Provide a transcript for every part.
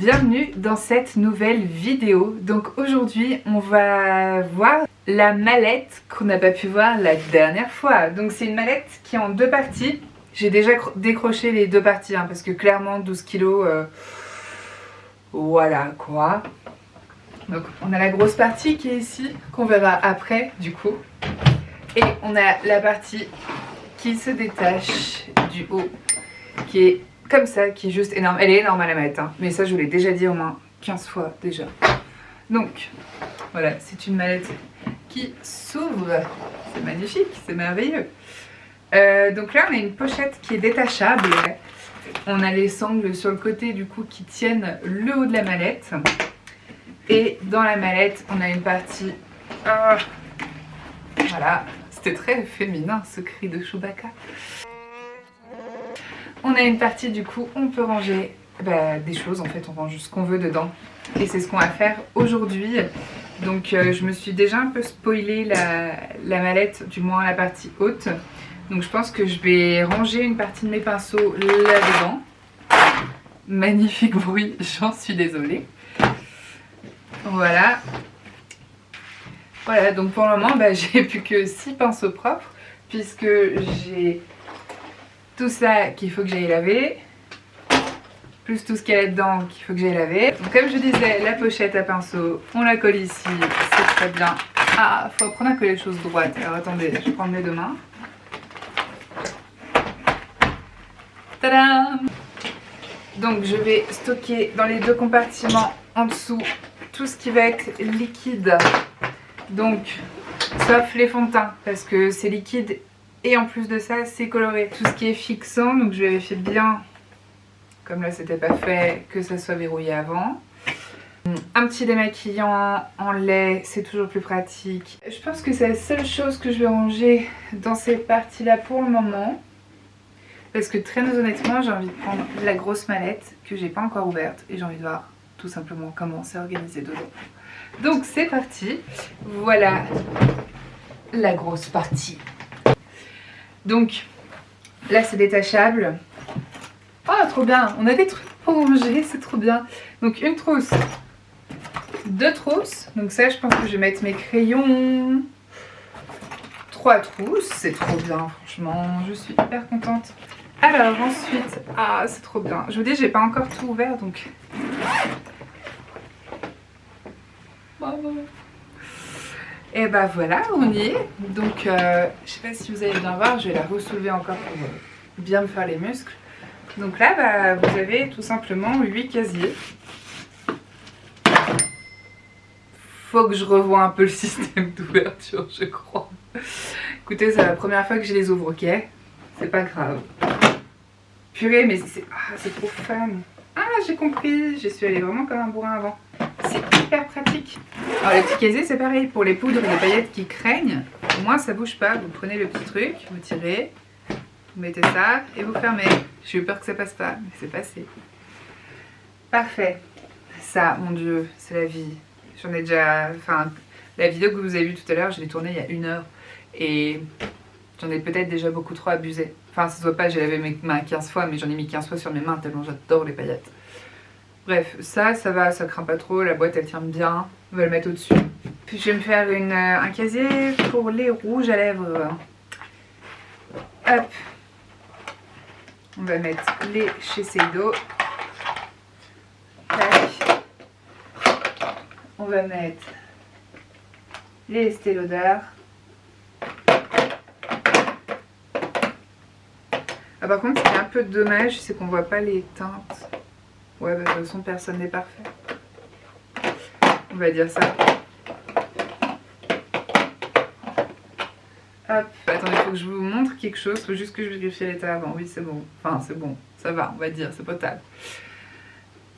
bienvenue dans cette nouvelle vidéo. Donc aujourd'hui on va voir la mallette qu'on n'a pas pu voir la dernière fois. Donc c'est une mallette qui est en deux parties. J'ai déjà décroché les deux parties parce que clairement 12 kilos, voilà quoi. Donc on a la grosse partie qui est ici, qu'on verra après du coup. Et on a la partie qui se détache du haut, qui est comme ça, qui est juste énorme. Elle est énorme à la mallette, mais ça je vous l'ai déjà dit au moins 15 fois déjà. Donc voilà, c'est une mallette qui s'ouvre. C'est magnifique, c'est merveilleux. Donc là on a une pochette qui est détachable. On a les sangles sur le côté du coup qui tiennent le haut de la mallette. Et dans la mallette on a une partie... voilà, c'était très féminin ce cri de Chewbacca. On a une partie du coup, on peut ranger des choses, en fait on range ce qu'on veut dedans. Et c'est ce qu'on va faire aujourd'hui. Donc je me suis déjà un peu spoilé la mallette, du moins la partie haute. Donc je pense que je vais ranger une partie de mes pinceaux là-dedans. Magnifique bruit, j'en suis désolée. Voilà. Voilà, donc pour le moment j'ai plus que 6 pinceaux propres. Puisque j'ai tout ça qu'il faut que j'aille laver, plus tout ce qu'il y a là-dedans qu'il faut que j'aille laver. Donc comme je disais, la pochette à pinceau, on la colle ici, c'est très bien. Ah, faut apprendre à coller les choses droites. Alors attendez, je vais prendre mes deux mains. Tadam! Donc je vais stocker dans les deux compartiments en dessous tout ce qui va être liquide. Donc, sauf les fonds de teint, parce que c'est liquide. Et en plus de ça, c'est coloré. Tout ce qui est fixant, donc je vérifie bien, comme là c'était pas fait, que ça soit verrouillé avant. Un petit démaquillant en lait, c'est toujours plus pratique. Je pense que c'est la seule chose que je vais ranger dans ces parties-là pour le moment. Parce que très honnêtement, j'ai envie de prendre la grosse mallette que j'ai pas encore ouverte. Et j'ai envie de voir tout simplement comment c'est organisé dedans. Donc c'est parti. Voilà la grosse partie. Donc là c'est détachable. Oh trop bien, on a des trucs pour ranger, c'est trop bien. Donc une trousse, deux trousses. Donc ça je pense que je vais mettre mes crayons. 3 trousses, c'est trop bien franchement, je suis hyper contente. Alors ensuite, ah c'est trop bien. Je vous dis j'ai pas encore tout ouvert donc... Bravo. Et bah voilà, on y est. Donc je sais pas si vous allez bien voir, je vais la re-soulever encore pour bien me faire les muscles. Donc là vous avez tout simplement 8 casiers. Faut que je revoie un peu le système d'ouverture, je crois. Écoutez, c'est la première fois que je les ouvre, ok? C'est pas grave. Purée, mais c'est trop fun. Ah, j'ai compris, j'y suis allée vraiment comme un bourrin avant. C'est hyper pratique. Alors les petits casiers c'est pareil, pour les poudres et les paillettes qui craignent, au moins ça bouge pas. Vous prenez le petit truc, vous tirez, vous mettez ça et vous fermez. J'ai eu peur que ça passe pas, mais c'est passé. Parfait. Ça, mon dieu, c'est la vie. J'en ai déjà... Enfin, la vidéo que vous avez vue tout à l'heure, je l'ai tournée il y a 1 heure. Et j'en ai peut-être déjà beaucoup trop abusé. Enfin, ça se voit pas, j'ai lavé mes mains 15 fois, mais j'en ai mis 15 fois sur mes mains tellement j'adore les paillettes. Bref, ça va, ça craint pas trop, la boîte elle tient bien, on va le mettre au-dessus. Puis je vais me faire un casier pour les rouges à lèvres. Hop. On va mettre les Shiseido. Tac. On va mettre les Estée Lauder. Ah, par contre, ce qui est un peu dommage, c'est qu'on voit pas les teintes. Ouais, de toute façon, personne n'est parfait. On va dire ça. Hop. Attendez, il faut que je vous montre quelque chose. Il faut juste que je vérifie l'état avant. Oui, c'est bon. Enfin, c'est bon. Ça va, on va dire. C'est potable.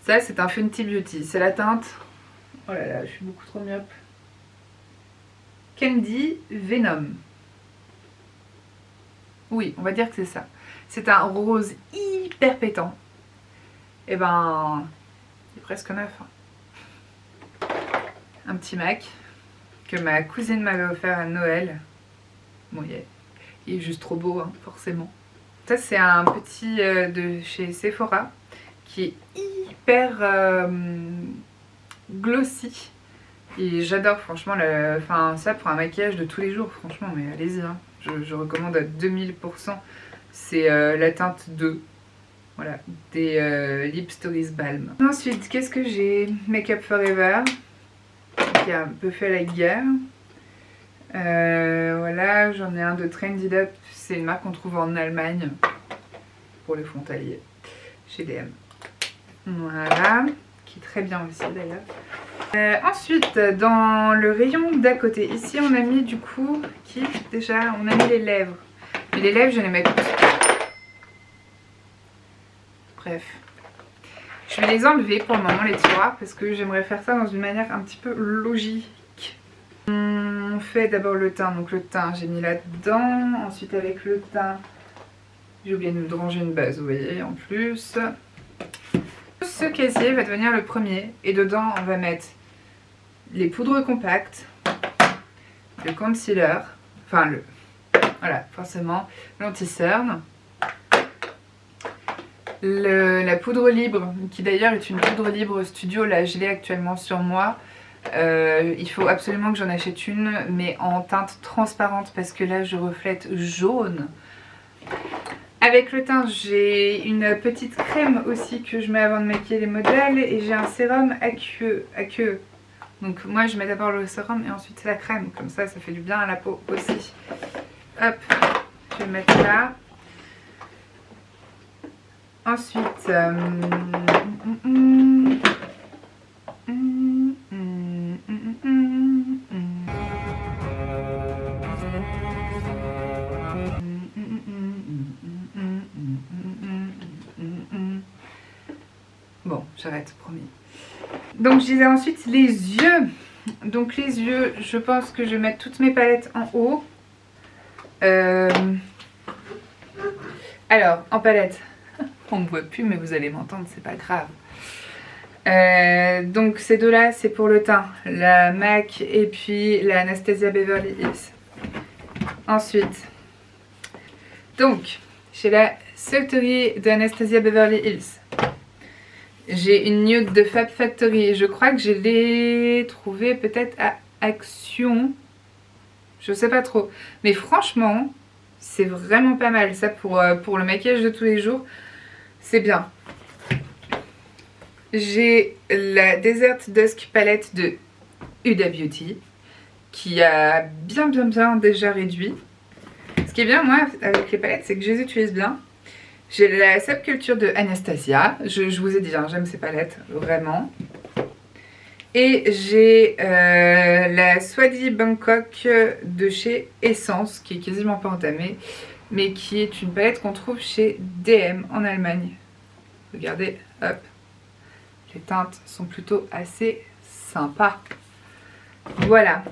Ça, c'est un Fenty Beauty. C'est la teinte... Oh là là, je suis beaucoup trop myope. Candy Venom. Oui, on va dire que c'est ça. C'est un rose hyper pétant. Et ben, il est presque neuf. Un petit MAC que ma cousine m'avait offert à Noël. Bon, il est juste trop beau, forcément. Ça, c'est un petit de chez Sephora qui est hyper glossy. Et j'adore franchement, ça pour un maquillage de tous les jours, franchement, mais allez-y, hein. Je recommande à 2000%. C'est la teinte 2, voilà, des Lip Stories Balm. Ensuite, qu'est-ce que j'ai? Make Up Forever, qui a un peu fait la guerre. Voilà, j'en ai un de Trendy Up, c'est une marque qu'on trouve en Allemagne pour les frontaliers, chez DM. Voilà, qui est très bien aussi d'ailleurs. Ensuite, dans le rayon d'à côté, ici on a mis du coup, on a mis les lèvres. Mais les lèvres, je les mets toutes. Bref. Je vais les enlever pour le moment, les tiroirs, parce que j'aimerais faire ça dans une manière un petit peu logique. On fait d'abord le teint, donc le teint j'ai mis là-dedans. Ensuite avec le teint, j'ai oublié de ranger une base, vous voyez, en plus. Ce casier va devenir le premier, et dedans on va mettre les poudres compactes, le concealer, voilà, forcément, l'anti-cerne, la poudre libre, qui d'ailleurs est une poudre libre studio, là je l'ai actuellement sur moi. Il faut absolument que j'en achète une, mais en teinte transparente, parce que là je reflète jaune. Avec le teint, j'ai une petite crème aussi que je mets avant de maquiller les modèles, et j'ai un sérum aqueux. Donc moi je mets d'abord le sérum et ensuite la crème, comme ça ça fait du bien à la peau aussi. Hop, je vais le mettre là. Ensuite, bon, j'arrête, promis. Donc je disais ensuite les yeux. Donc les yeux, je pense que je vais mettre toutes mes palettes en haut. Alors, en palette, on ne me voit plus mais vous allez m'entendre, c'est pas grave. Donc ces deux-là, c'est pour le teint. La MAC et puis la Anastasia Beverly Hills. Ensuite, donc, chez la Sauterie de Anastasia Beverly Hills, j'ai une nude de Fab Factory. Je crois que je l'ai trouvée peut-être à Action. Je sais pas trop. Mais franchement, c'est vraiment pas mal. Ça pour le maquillage de tous les jours, c'est bien. J'ai la Desert Dusk palette de Huda Beauty, qui a bien déjà réduit. Ce qui est bien, moi, avec les palettes, c'est que je les utilise bien. J'ai la Subculture de Anastasia, je vous ai dit, hein, j'aime ces palettes, vraiment. Et j'ai la Swadi Bangkok de chez Essence, qui est quasiment pas entamée, mais qui est une palette qu'on trouve chez DM en Allemagne. Regardez, hop, les teintes sont plutôt assez sympas. Voilà,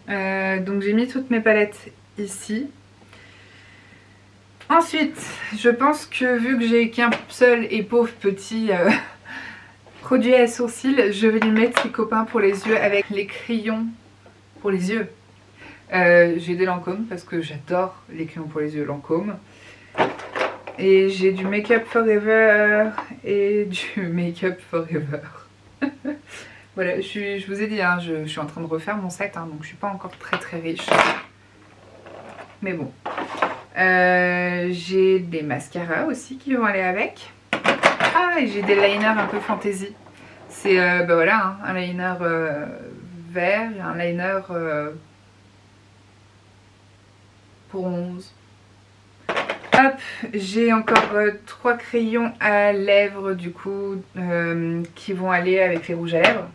donc j'ai mis toutes mes palettes ici. Ensuite, je pense que vu que j'ai qu'un seul et pauvre petit produit à sourcils, je vais lui mettre ses copains pour les yeux avec les crayons pour les yeux. J'ai des Lancôme parce que j'adore les crayons pour les yeux Lancôme. Et j'ai du Make Up Forever et du Make Up Forever. Voilà, je vous ai dit, hein, je suis en train de refaire mon set, hein, donc je suis pas encore très riche. Mais bon. J'ai des mascaras aussi qui vont aller avec. Ah, et j'ai des liners un peu fantasy. C'est bah voilà, hein, un liner vert et un liner bronze. Hop, j'ai encore 3 crayons à lèvres du coup qui vont aller avec les rouges à lèvres.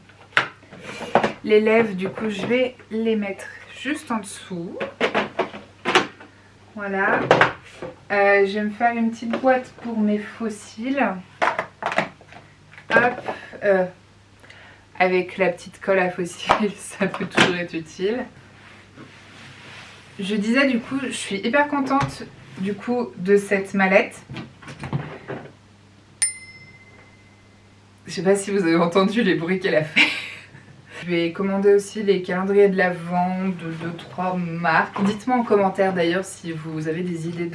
Les lèvres du coup je vais les mettre juste en dessous. Voilà. Je vais me faire une petite boîte pour mes faux cils. Hop. Avec la petite colle à faux cils, ça peut toujours être utile. Je disais du coup, je suis hyper contente du coup de cette mallette. Je sais pas si vous avez entendu les bruits qu'elle a fait. Je vais commander aussi les calendriers de l'Avent de 2-3 marques. Dites-moi en commentaire d'ailleurs si vous avez des idées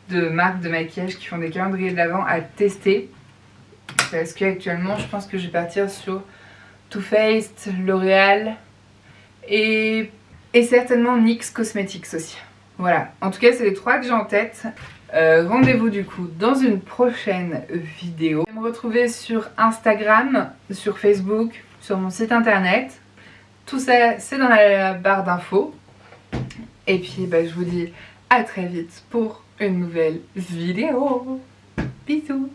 de marques de maquillage qui font des calendriers de l'Avent à tester. Parce qu'actuellement, je pense que je vais partir sur Too Faced, L'Oréal et certainement NYX Cosmetics aussi. Voilà, en tout cas c'est les 3 que j'ai en tête. Rendez-vous du coup dans une prochaine vidéo. Vous pouvez me retrouver sur Instagram, sur Facebook, sur mon site internet. Tout ça c'est dans la barre d'infos. Et puis je vous dis à très vite pour une nouvelle vidéo. Bisous.